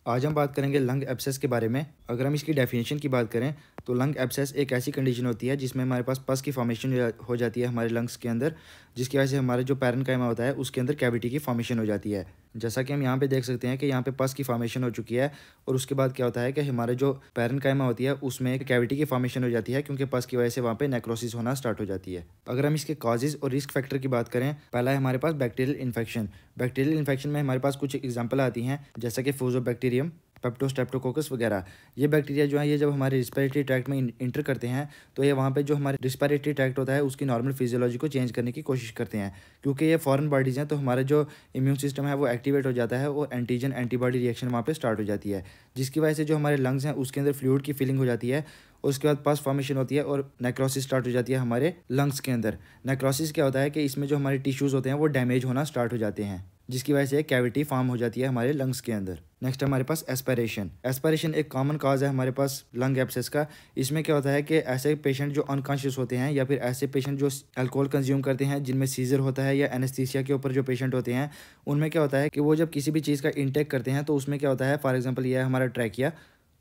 आज हम बात करेंगे लंग एब्सेस के बारे में। अगर हम इसकी डेफिनेशन की बात करें तो लंग एब्सेस एक ऐसी कंडीशन होती है जिसमें हमारे पास पस की फॉर्मेशन हो जाती है हमारे लंग्स के अंदर, जिसकी वजह से हमारे जो पैरेन्काइमा होता है उसके अंदर कैविटी की फॉर्मेशन हो जाती है। जैसा कि हम यहाँ पे देख सकते हैं कि यहाँ पे पस की फॉर्मेशन हो चुकी है और उसके बाद क्या होता है कि हमारे जो पैरेन्काइमा होती है उसमें एक कैविटी की फॉर्मेशन हो जाती है, क्योंकि पस की वजह से वहाँ पे नेक्रोसिस होना स्टार्ट हो जाती है। अगर हम इसके कॉजेज और रिस्क फैक्टर की बात करें, पहला है हमारे पास बैक्टीरियल इन्फेक्शन। बैक्टीरियल इन्फेक्शन में हमारे पास कुछ एग्जाम्पल आती हैं, जैसा कि फूजोबैक्टीरियम, पेप्टोस्ट्रेप्टोकोकस वगैरह। ये बैक्टीरिया जो है ये जब हमारे रिस्पिरेटरी ट्रैक्ट में इंटर करते हैं तो ये वहाँ पे जो हमारे रिस्पिरेटरी ट्रैक्ट होता है उसकी नॉर्मल फिजियोलॉजी को चेंज करने की कोशिश करते हैं। क्योंकि ये फॉरेन बॉडीज़ हैं तो हमारा जो इम्यून सिस्टम है वो एक्टिवेट हो जाता है और एंटीजन एंटीबॉडी रिएक्शन वहाँ पे स्टार्ट हो जाती है, जिसकी वजह से जो हमारे लंग्स हैं उसके अंदर फ्लूइड की फीलिंग हो जाती है। और उसके बाद पस फॉर्मेशन होती है और नेक्रोसिस स्टार्ट हो जाती है हमारे लंग्स के अंदर। नेक्रोसिस क्या होता है कि इसमें जो हमारे टिश्यूज़ होते हैं वो डैमेज होना स्टार्ट हो जाते हैं, जिसकी वजह से कैविटी फॉर्म हो जाती है हमारे लंग्स के अंदर। नेक्स्ट हमारे पास एस्पिरेशन। एस्पिरेशन एक कॉमन कॉज है हमारे पास लंग एब्सेस का। इसमें क्या होता है कि ऐसे पेशेंट जो अनकॉन्शियस होते हैं या फिर ऐसे पेशेंट जो अल्कोहल कंज्यूम करते हैं, जिनमें सीजर होता है, या एनेस्थीसिया के ऊपर जो पेशेंट होते हैं, उनमें क्या होता है कि वो जब किसी भी चीज़ का इंटेक करते हैं तो उसमें क्या होता है, फॉर एग्जाम्पल ये है हमारा ट्रैकिया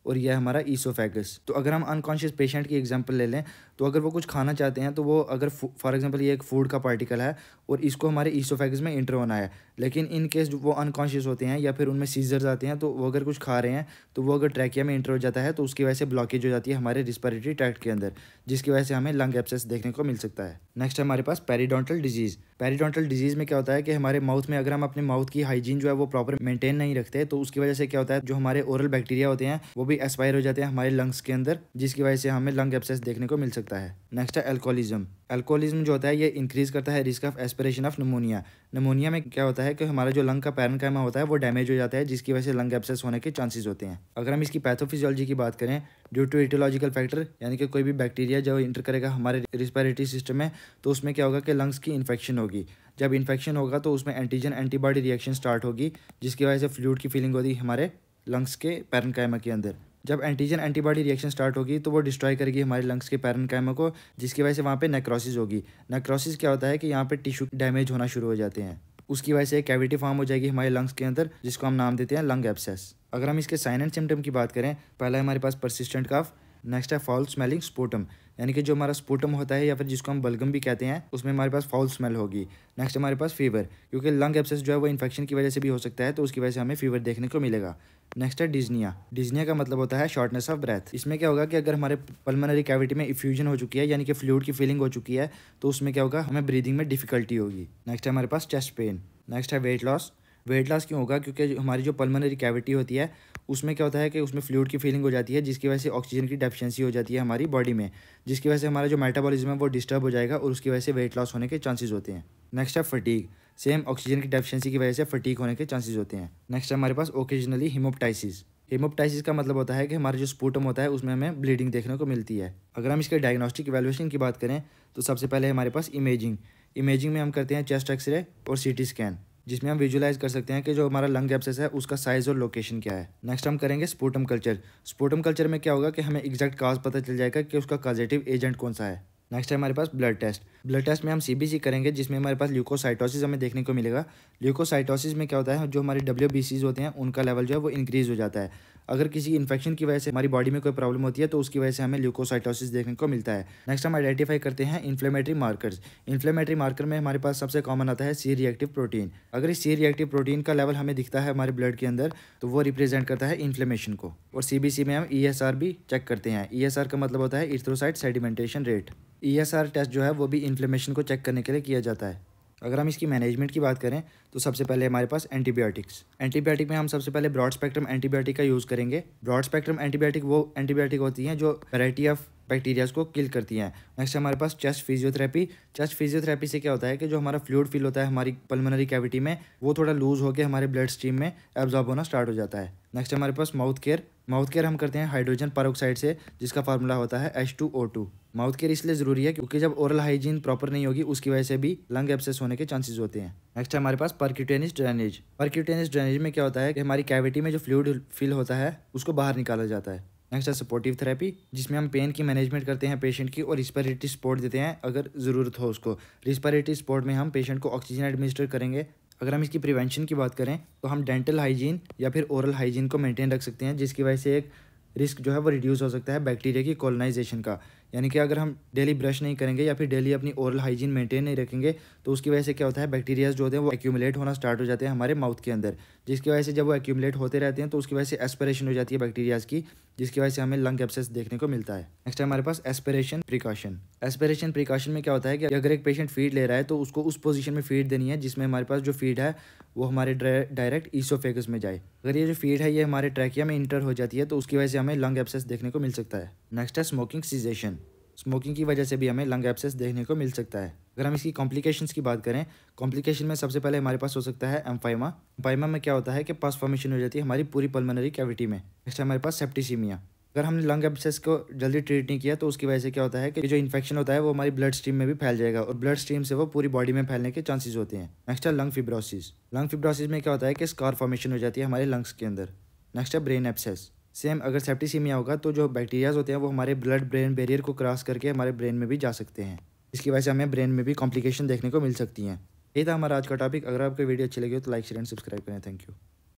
और यह हमारा ईसोफेगस। तो अगर हम अनकॉन्शियस पेशेंट की एग्जांपल ले लें तो अगर वो कुछ खाना चाहते हैं तो वो अगर फॉर एग्जांपल ये एक फूड का पार्टिकल है और इसको हमारे ईसोफेगस में इंटर होना है, लेकिन इन केस वो अनकॉन्शियस होते हैं या फिर उनमें सीजर्स आते हैं तो वो अगर कुछ खा रहे हैं तो वो अगर ट्रैकिया में इंटर हो जाता है तो उसकी वजह से ब्लॉकेज हो जाती है हमारे रिस्पिरेटरी ट्रैक्ट के अंदर, जिसकी वजह से हमें लंग एब्सेस देखने को मिल सकता है। नेक्स्ट हमारे पास पेरिडोंटल डिजीज़। पेरिडोंटल डिजीज़ में क्या होता है कि हमारे माउथ में अगर हम अपने माउथ की हाइजीन जो है वो प्रॉपर मेंटेन नहीं रखते तो उसकी वजह से क्या होता है, जो हमारे ओरल बैक्टीरिया होते हैं वो भी एस्पायर हो जाते हैं हमारे लंग्स के अंदर, जिसकी वजह से हमें लंग एब्सेस देखने को मिल सकता है। नेक्स्ट है अल्कोहलिज्म। अल्कोहलिज्म जो होता है ये इंक्रीज करता है risk of aspiration of pneumonia. Pneumonia में क्या होता है कि हमारा जो लंग का पैरेन्काइमा होता है वो डैमेज हो जाता है, जिसकी वजह से लंग एब्सेस होने के चांसेस होते हैं। अगर हम इसकी पैथोफिजियोलॉजी की बात करें, ड्यू टू इटियोलॉजिकल फैक्टर, यानी कि कोई भी बैक्टीरिया जो इंटर करेगा हमारे रिस्पिरेटरी सिस्टम में तो उसमें क्या होगा कि लंग्स की इन्फेक्शन होगी। जब इन्फेक्शन होगा तो उसमें एंटीजन एंटीबॉडी रिएक्शन स्टार्ट होगी, जिसकी वजह से फ्लूइड की फीलिंग होगी हमारे लंग्स के पैरेन्काइमा के अंदर। जब एंटीजन एंटीबॉडी रिएक्शन स्टार्ट होगी तो वो डिस्ट्रॉय करेगी हमारे लंग्स के पैरेन्काइमा को, जिसकी वजह से वहाँ पे नेक्रोसिस होगी। नेक्रोसिस क्या होता है कि यहाँ पे टिश्यू डैमेज होना शुरू हो जाते हैं, उसकी वजह से एक कैविटी फॉर्म हो जाएगी हमारे लंग्स के अंदर, जिसको हम नाम देते हैं लंग एब्सेस। अगर हम इसके साइन एंड सिम्टम की बात करें, पहला है हमारे पास परसिस्टेंट कफ। नेक्स्ट है फाउल स्मेलिंग स्पूटम, यानी कि जो हमारा स्पूटम होता है या फिर जिसको हम बलगम भी कहते हैं उसमें हमारे पास फाउल स्मेल होगी। नेक्स्ट हमारे पास फीवर, क्योंकि लंग एब्सेस जो है वो इन्फेक्शन की वजह से भी हो सकता है तो उसकी वजह से हमें फीवर देखने को मिलेगा। नेक्स्ट है डिजनिया। डिजनिया का मतलब होता है शॉर्टनेस ऑफ ब्रेथ। इसमें क्या होगा कि अगर हमारे पल्मोनरी कैविटी में इफ्यूजन हो चुकी है, यानी कि फ्लूइड की फीलिंग हो चुकी है, तो उसमें क्या होगा, हमें ब्रीदिंग में डिफिकल्टी होगी। नेक्स्ट है हमारे पास चेस्ट पेन। नेक्स्ट है वेट लॉस। वेट लॉस क्यों होगा, क्योंकि हमारी जो पल्मोनरी कैविटी होती है उसमें क्या होता है कि उसमें फ्लूइड की फीलिंग हो जाती है, जिसकी वजह से ऑक्सीजन की डेफिशिएंसी हो जाती है हमारी बॉडी में, जिसकी वजह से हमारा जो मेटाबॉलिज्म है वो डिस्टर्ब हो जाएगा और उसकी वजह से वेट लॉस होने के चांसेस होते हैं। नेक्स्ट है फटीग। सेम ऑक्सीजन की डेफिशिएंसी की वजह से फटीग होने के चांसेस होते हैं। नेक्स्ट है हमारे पास ओकेजनली हिमोप्टाइसिस। हिमोप्टाइसिस का मतलब होता है कि हमारा जो स्पूटम होता है उसमें हमें ब्लीडिंग देखने को मिलती है। अगर हम इसके डायग्नोस्टिक इवैल्यूएशन की बात करें तो सबसे पहले हमारे पास इमेजिंग। इमेजिंग में हम करते हैं चेस्ट एक्सरे और सीटी स्कैन, जिसमें हम विजुलाइज कर सकते हैं कि जो हमारा लंग एब्सेस है उसका साइज और लोकेशन क्या है। नेक्स्ट हम करेंगे स्पूटम कल्चर। स्पूटम कल्चर में क्या होगा कि हमें एग्जैक्ट काज पता चल जाएगा कि उसका कॉजेटिव एजेंट कौन सा है। नेक्स्ट है हमारे पास ब्लड टेस्ट। ब्लड टेस्ट में हम सीबीसी करेंगे, जिसमें हमारे पास ल्यूकोसाइटोसिस हमें देखने को मिलेगा। ल्यूकोसाइटोसिस में क्या होता है, जो हमारे डब्ल्यूबीसीज होते हैं उनका लेवल जो है वो इंक्रीज हो जाता है। अगर किसी इन्फेक्शन की वजह से हमारी बॉडी में कोई प्रॉब्लम होती है तो उसकी वजह से हमें ल्यूकोसाइटोसिस देखने को मिलता है। नेक्स्ट हम आइडेंटिफाई करते हैं इन्फ्लेमेटरी मार्कर्स। इन्फ्लेमेटरी मार्कर में हमारे पास सबसे कॉमन आता है सी रिएक्टिव प्रोटीन। अगर इस सी रिएक्टिव प्रोटीन का लेवल हमें दिखता है हमारे ब्लड के अंदर तो वो रिप्रेजेंट करता है इन्फ्लेमेशन को। और सीबीसी में हम ईएसआर भी चेक करते हैं। ईएसआर का मतलब होता है erythrocyte sedimentation rate. ESR test जो है वो भी इन्फ्लेमेशन को चेक करने के लिए किया जाता है। अगर हम इसकी मैनेजमेंट की बात करें तो सबसे पहले हमारे पास एंटीबायोटिक्स। एंटीबायोटिक में हम सबसे पहले ब्रॉड स्पेक्ट्रम एंटीबायोटिक का यूज़ करेंगे। ब्रॉड स्पेक्ट्रम एंटीबायोटिक वो एंटीबायोटिक होती हैं जो वैरायटी ऑफ बैक्टीरियाज को किल करती हैं। नेक्स्ट हमारे पास चेस्ट फिजियोथेरेपी। चेस्ट फिजियोथेरेपी से क्या होता है कि जो हमारा फ्लूइड फील होता है हमारी पल्मोनरी कैविटी में वो थोड़ा लूज होकर हमारे ब्लड स्ट्रीम में एब्जॉर्ब होना स्टार्ट हो जाता है। नेक्स्ट हमारे पास माउथ केयर। माउथ केयर हम करते हैं हाइड्रोजन परऑक्साइड से, जिसका फार्मूला होता है H2O2। माउथ केयर इसलिए ज़रूरी है क्योंकि जब ओरल हाइजीन प्रॉपर नहीं होगी उसकी वजह से भी लंग एब्सेस होने के चांसेस होते हैं। नेक्स्ट हमारे पास परक्यूटेनियस ड्रेनेज। परक्यूटेनियस ड्रेनेज में क्या होता है कि हमारी कैविटी में जो फ्लूइड फिल होता है उसको बाहर निकाला जाता है। नेक्स्ट है सपोर्टिव थेरेपी, जिसमें हम पेन की मैनेजमेंट करते हैं पेशेंट की और रिस्पिरेटरी सपोर्ट देते हैं अगर ज़रूरत हो उसको। रिस्पिरेटरी सपोर्ट में हम पेशेंट को ऑक्सीजन एडमिनिस्टर करेंगे अगर हम इसकी प्रिवेंशन की बात करें तो हम डेंटल हाइजीन या फिर ओरल हाइजीन को मेंटेन रख सकते हैं, जिसकी वजह से एक रिस्क जो है वो रिड्यूस हो सकता है बैक्टीरिया की कॉलोनाइजेशन का। यानी कि अगर हम डेली ब्रश नहीं करेंगे या फिर डेली अपनी ओरल हाइजीन मेंटेन नहीं रखेंगे तो उसकी वजह से क्या होता है, बैक्टीरियाज जो होते हैं वो एक्यूमुलेट होना स्टार्ट हो जाते हैं हमारे माउथ के अंदर, जिसकी वजह से जब वो एक्यूमुलेट होते रहते हैं तो उसकी वजह से एस्पिरेशन हो जाती है बैक्टीरियाज की, जिसकी वजह से हमें लंग एब्सेस देखने को मिलता है। नेक्स्ट है हमारे पास एस्पिरेशन प्रिकॉशन। एस्पिरेशन प्रिकॉशन में क्या होता है कि अगर एक पेशेंट फीड ले रहा है तो उसको उस पोजीशन में फीड देनी है जिसमें हमारे पास जो फीड है वो हमारे डायरेक्ट ईसोफेगस में जाए। अगर ये जो फीड है ये हमारे ट्रैकिया में इंटर हो जाती है तो उसकी वजह से हमें लंग एब्सेस देखने को मिल सकता है। नेक्स्ट है स्मोकिंग सीजेशन। स्मोकिंग की वजह से भी हमें लंग एब्सेस देखने को मिल सकता है। अगर हम इसकी कॉम्प्लिकेशंस की बात करें, कॉम्प्लिकेशन में सबसे पहले हमारे पास हो सकता है एम्फाइमा। एम्फाइमा में क्या होता है कि पस फॉर्मेशन हो जाती है हमारी पूरी पल्मोनरी कैविटी में। नेक्स्ट है हमारे पास सेप्टिसीमिया। अगर हमने लंग एब्सेस को जल्दी ट्रीट नहीं किया तो उसकी वजह से क्या होता है कि जो इन्फेक्शन होता है वो हमारी ब्लड स्ट्रीम में भी फैल जाएगा और ब्लड स्ट्रीम से वो पूरी बॉडी में फैलने के चांसेस होते हैं। नेक्स्ट है लंग फिब्रोसिस। लंग फिब्रोसिस में क्या होता है कि स्कार फॉर्मेशन हो जाती है हमारे लंग्स के अंदर। नेक्स्ट है ब्रेन एब्सेस। सेम अगर सेप्टिसीमिया होगा तो जो बैक्टीरियाज होते हैं वो हमारे ब्लड ब्रेन बैरियर को क्रॉस करके हमारे ब्रेन में भी जा सकते हैं, इसकी वजह से हमें ब्रेन में भी कॉम्प्लिकेशन देखने को मिल सकती हैं। ये था हमारा आज का टॉपिक। अगर आपको वीडियो अच्छी लगी हो तो लाइक शेयर एंड सब्सक्राइब करें। Thank you.